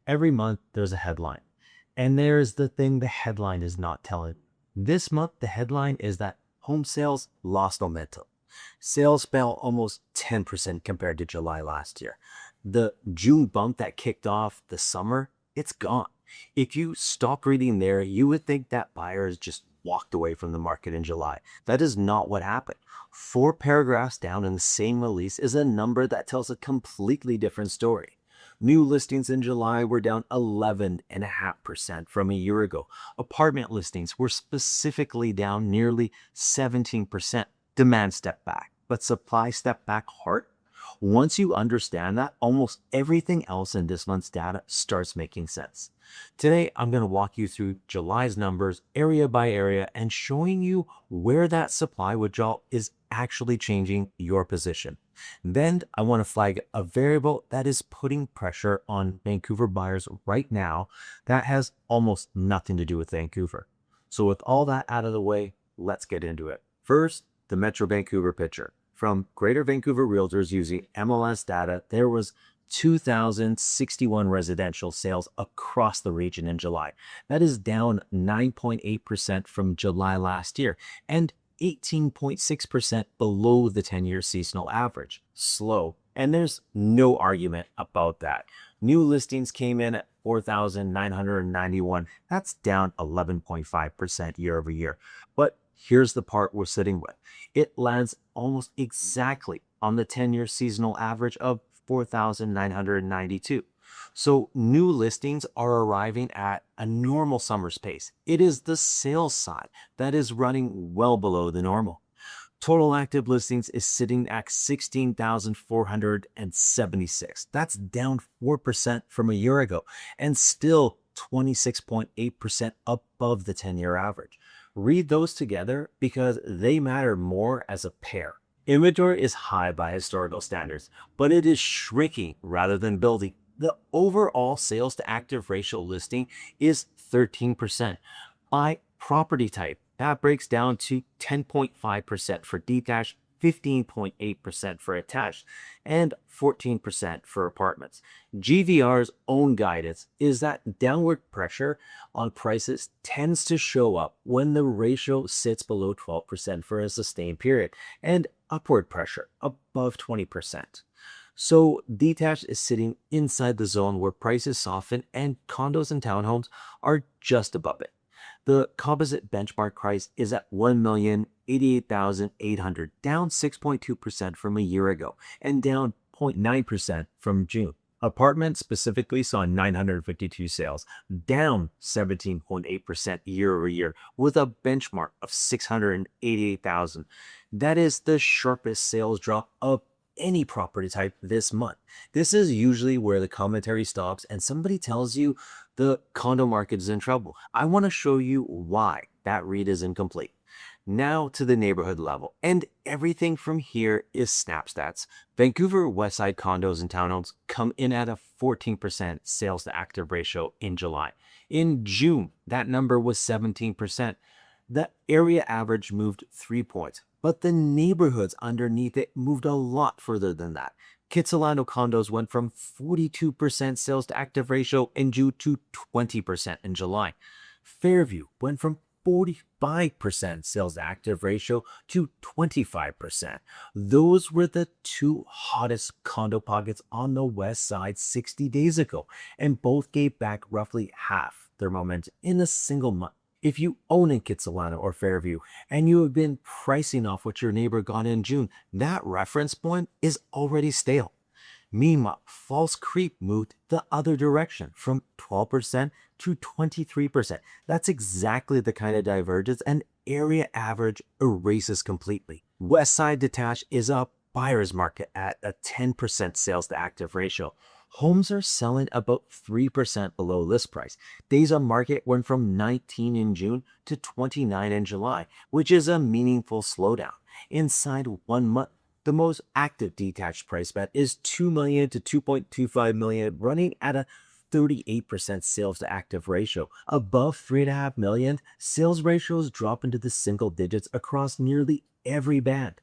Every month there's a headline. And there's the thing the headline is not telling. This month, the headline is that home sales lost momentum. Sales fell almost 10% compared to July last year. The June bump that kicked off the summer, it's gone. If you stop reading there, you would think that buyers just walked away from the market in July. That is not what happened. Four paragraphs down in the same release is a number that tells a completely different story. New listings in July were down 11.5% from a year ago. Apartment listings were specifically down nearly 17%. Demand stepped back, but supply stepped back hard. Once you understand that, almost everything else in this month's data starts making sense. Today, I'm going to walk you through July's numbers area by area and showing you where that supply withdrawal is actually changing your position. Then I want to flag a variable that is putting pressure on Vancouver buyers right now that has almost nothing to do with Vancouver. So with all that out of the way, let's get into it. First, the Metro Vancouver picture. From Greater Vancouver Realtors using MLS data, there was 2,061 residential sales across the region in July. That is down 9.8% from July last year and 18.6% below the 10-year seasonal average. Slow, and there's no argument about that. New listings came in at 4,991. That's down 11.5% year over year. But here's the part we're sitting with. It lands almost exactly on the 10-year seasonal average of 4,992. So new listings are arriving at a normal summer's pace. It is the sales side that is running well below the normal. Total active listings is sitting at 16,476. That's down 4% from a year ago and still 26.8% above the 10-year average. Read those together because they matter more as a pair. Inventory is high by historical standards, but it is shrinking rather than building. The overall sales to active ratio listing is 13%. By property type, that breaks down to 10.5% for detached, 15.8% for attached, and 14% for apartments. GVR's own guidance is that downward pressure on prices tends to show up when the ratio sits below 12% for a sustained period, and upward pressure above 20%. So detached is sitting inside the zone where prices soften and condos and townhomes are just above it. The composite benchmark price is at 1,088,800, down 6.2% from a year ago and down 0.9% from June. Apartments specifically saw 952 sales, down 17.8% year over year, with a benchmark of 688,000. That is the sharpest sales drop of any property type this month. This is usually where the commentary stops and somebody tells you the condo market is in trouble. I want to show you why that read is incomplete. Now to the neighborhood level, and everything from here is snap stats. Vancouver Westside condos and townhomes come in at a 14% sales to active ratio in July. In June, that number was 17%. The area average moved 3 points, but the neighborhoods underneath it moved a lot further than that. Tsawwassen condos went from 42% sales to active ratio in June to 20% in July. Fairview went from 45% sales to active ratio to 25%. Those were the two hottest condo pockets on the west side 60 days ago, and both gave back roughly half their momentum in a single month. If you own in Tsawwassen or Fairview and you have been pricing off what your neighbor got in June, that reference point is already stale. Meanwhile, False Creek moved the other direction from 12% to 23%. That's exactly the kind of divergence an area average erases completely. Westside detached is a buyer's market at a 10% sales to active ratio. Homes are selling about 3% below list price. Days on market went from 19 in June to 29 in July, which is a meaningful slowdown. Inside 1 month, the most active detached price bet is 2 million to 2.25 million, running at a 38% sales to active ratio. Above 3.5 million, sales ratios drop into the single digits across nearly every band.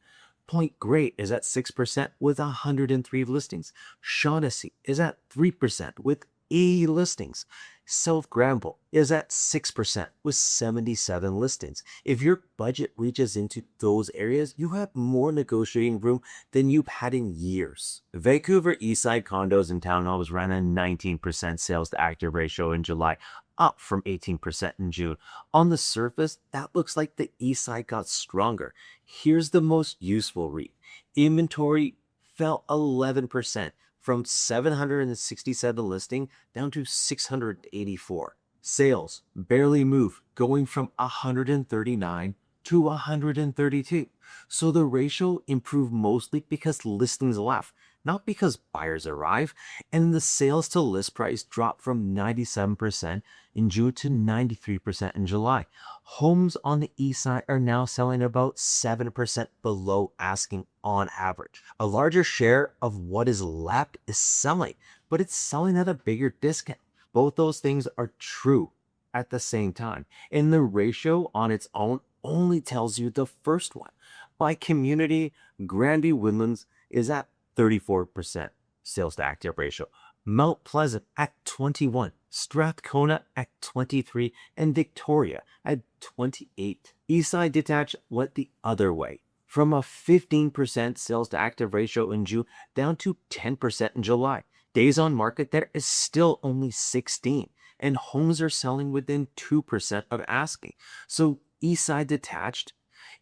Point Great is at 6% with 103 listings. Shaughnessy is at 3% with 80 listings. South Granville is at 6% with 77 listings. If your budget reaches into those areas, you have more negotiating room than you've had in years. Vancouver Eastside condos and townhomes ran a 19% sales to active ratio in July, up from 18% in June. On the surface, that looks like the Eastside got stronger. Here's the most useful read. Inventory fell 11% from 767 listing down to 684. Sales barely moved, going from 139 to 132. So the ratio improved mostly because listings left, not because buyers arrive, and the sales to list price dropped from 97% in June to 93% in July. Homes on the east side are now selling about 7% below asking on average. A larger share of what is left is selling, but it's selling at a bigger discount. Both those things are true at the same time, and the ratio on its own only tells you the first one. By community, Granby Woodlands is at 34% sales to active ratio, Mount Pleasant at 21, Strathcona at 23, and Victoria at 28. Eastside Detached went the other way, from a 15% sales to active ratio in June down to 10% in July. Days on market there is still only 16, and homes are selling within 2% of asking. So Eastside Detached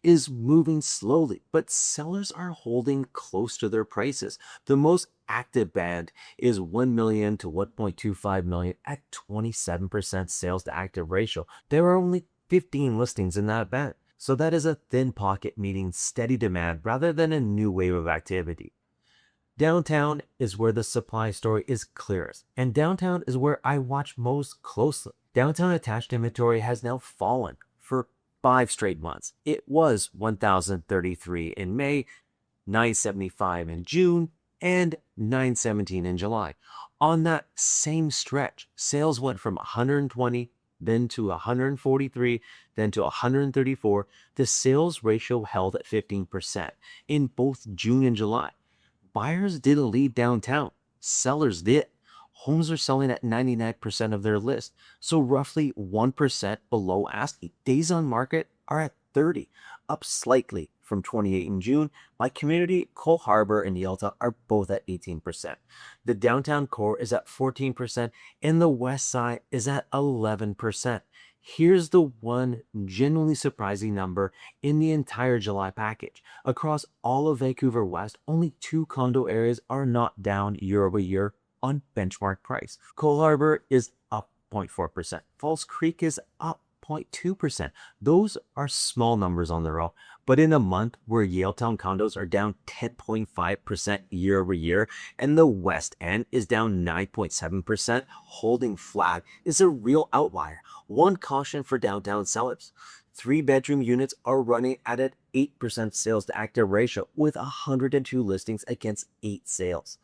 is moving slowly, but sellers are holding close to their prices. The most active band is 1 million to 1.25 million at 27% sales to active ratio. There are only 15 listings in that band. So that is a thin pocket meeting steady demand rather than a new wave of activity. Downtown is where the supply story is clearest, and downtown is where I watch most closely. Downtown attached inventory has now fallen for 5 straight months. It was 1,033 in May, 975 in June, and 917 in July. On that same stretch, sales went from 120, then to 143, then to 134. The sales ratio held at 15% in both June and July. Buyers didn't lead downtown, sellers did. Homes are selling at 99% of their list, so roughly 1% below asking. Days on market are at 30, up slightly from 28 in June. By community, Cole Harbour and Yalta are both at 18%. The downtown core is at 14%, and the west side is at 11%. Here's the one genuinely surprising number in the entire July package. Across all of Vancouver West, only 2 condo areas are not down year over year on benchmark price. Cole Harbour is up 0.4%. Falls Creek is up 0.2%. Those are small numbers on their own, but in a month where Yaletown condos are down 10.5% year over year and the West End is down 9.7%, holding flat is a real outlier. One caution for downtown sellers: 3-bedroom units are running at an 8% sales to active ratio with 102 listings against 8 sales.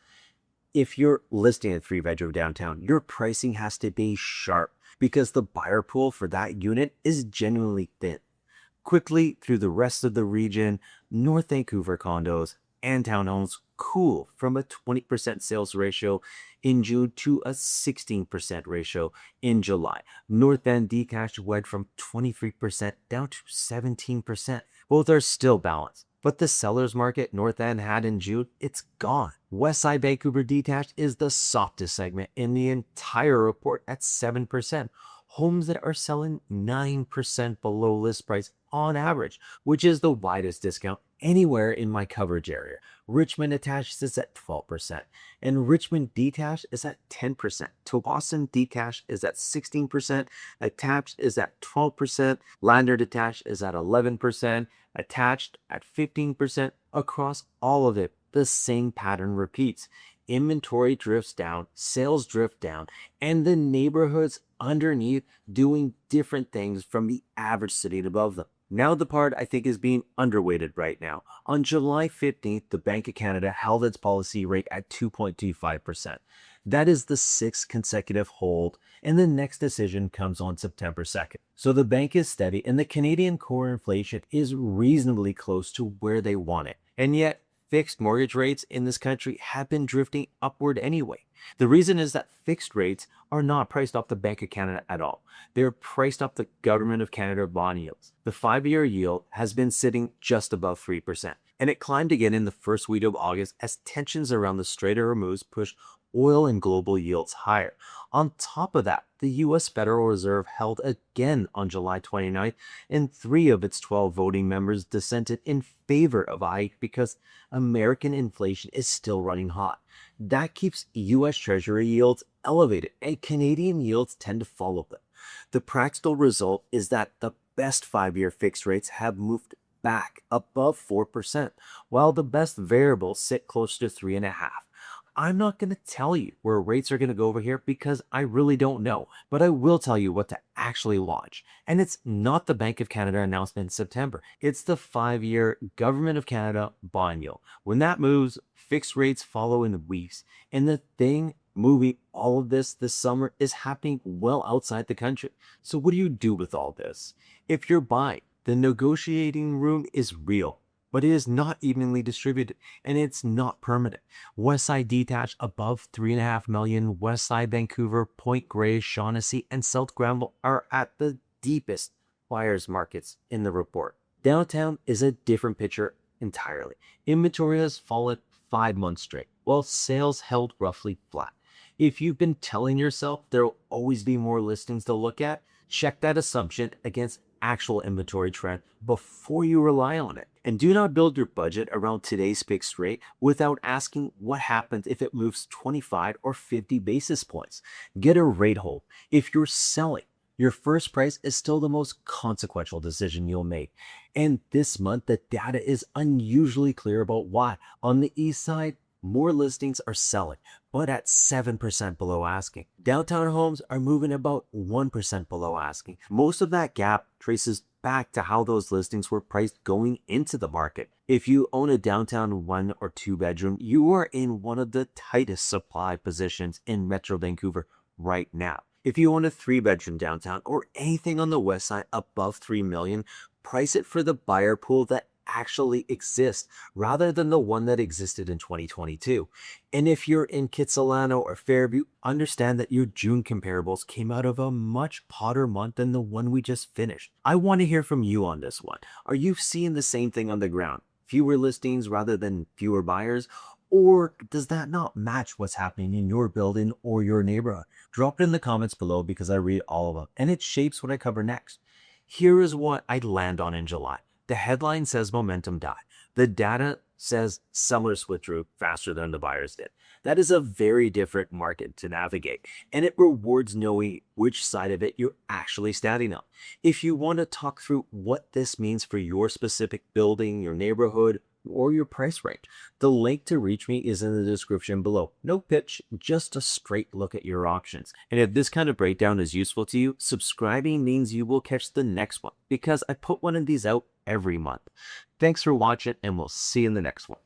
If you're listing a 3-bedroom downtown, your pricing has to be sharp because the buyer pool for that unit is genuinely thin. Quickly through the rest of the region, North Vancouver condos and townhomes cool from a 20% sales ratio in June to a 16% ratio in July. North End detached went from 23% down to 17%. Both are still balanced, but the seller's market North End had in June, it's gone. Westside Vancouver detached is the softest segment in the entire report at 7%. Homes that are selling 9% below list price on average, which is the widest discount anywhere in my coverage area. Richmond attached is at 12%, and Richmond detached is at 10%. Tsawwassen detached is at 16%, attached is at 12%, Ladner detached is at 11%, attached at 15%. Across all of it, the same pattern repeats. Inventory drifts down, sales drift down, and the neighborhoods underneath doing different things from the average sitting above them. Now the part I think is being underweighted right now. On July 15th, the Bank of Canada held its policy rate at 2.25%. That is the 6th consecutive hold, and the next decision comes on September 2nd. So the bank is steady, and the Canadian core inflation is reasonably close to where they want it. And yet, fixed mortgage rates in this country have been drifting upward anyway. The reason is that fixed rates are not priced off the Bank of Canada at all. They're priced off the Government of Canada bond yields. The 5-year yield has been sitting just above 3%, and it climbed again in the first week of August as tensions around the Strait of Hormuz pushed oil and global yields higher. On top of that, the U.S. Federal Reserve held again on July 29th, and 3 of its 12 voting members dissented in favor of a hike because American inflation is still running hot. That keeps U.S. Treasury yields elevated, and Canadian yields tend to follow them. The practical result is that the best 5-year fixed rates have moved back above 4%, while the best variables sit close to 3.5%. I'm not going to tell you where rates are going to go over here because I really don't know, but I will tell you what to actually watch. And it's not the Bank of Canada announcement in September. It's the 5-year Government of Canada bond yield. When that moves, fixed rates follow in weeks. And the thing moving all of this summer is happening well outside the country. So what do you do with all this? If you're buying, the negotiating room is real, but it is not evenly distributed, and it's not permanent. Westside detached above 3.5 million, Westside, Vancouver, Point Grey, Shaughnessy, and South Granville are at the deepest buyers markets in the report. Downtown is a different picture entirely. Inventory has fallen 5 months straight, while sales held roughly flat. If you've been telling yourself there will always be more listings to look at, check that assumption against actual inventory trend before you rely on it. And do not build your budget around today's fixed rate without asking what happens if it moves 25 or 50 basis points. Get a rate hold. If you're selling, your first price is still the most consequential decision you'll make. And this month, the data is unusually clear about why. On the east side, more listings are selling, but at 7% below asking. Downtown homes are moving about 1% below asking. Most of that gap traces back to how those listings were priced going into the market. If you own a downtown 1 or 2 bedroom, you are in one of the tightest supply positions in Metro Vancouver right now. If you own a 3-bedroom downtown or anything on the west side above 3 million, price it for the buyer pool that actually exists rather than the one that existed in 2022. And if you're in Kitsilano or Fairview, understand that your June comparables came out of a much hotter month than the one we just finished. I want to hear from you on this one. Are you seeing the same thing on the ground? Fewer listings rather than fewer buyers? Or does that not match what's happening in your building or your neighborhood? Drop it in the comments below because I read all of them and it shapes what I cover next. Here is what I'd land on in July. The headline says momentum died. The data says sellers withdrew faster than the buyers did. That is a very different market to navigate, and it rewards knowing which side of it you're actually standing on. If you want to talk through what this means for your specific building, your neighborhood, or your price range, the link to reach me is in the description below. No pitch, just a straight look at your options. And if this kind of breakdown is useful to you, subscribing means you will catch the next one because I put one of these out every month. Thanks for watching, and we'll see you in the next one.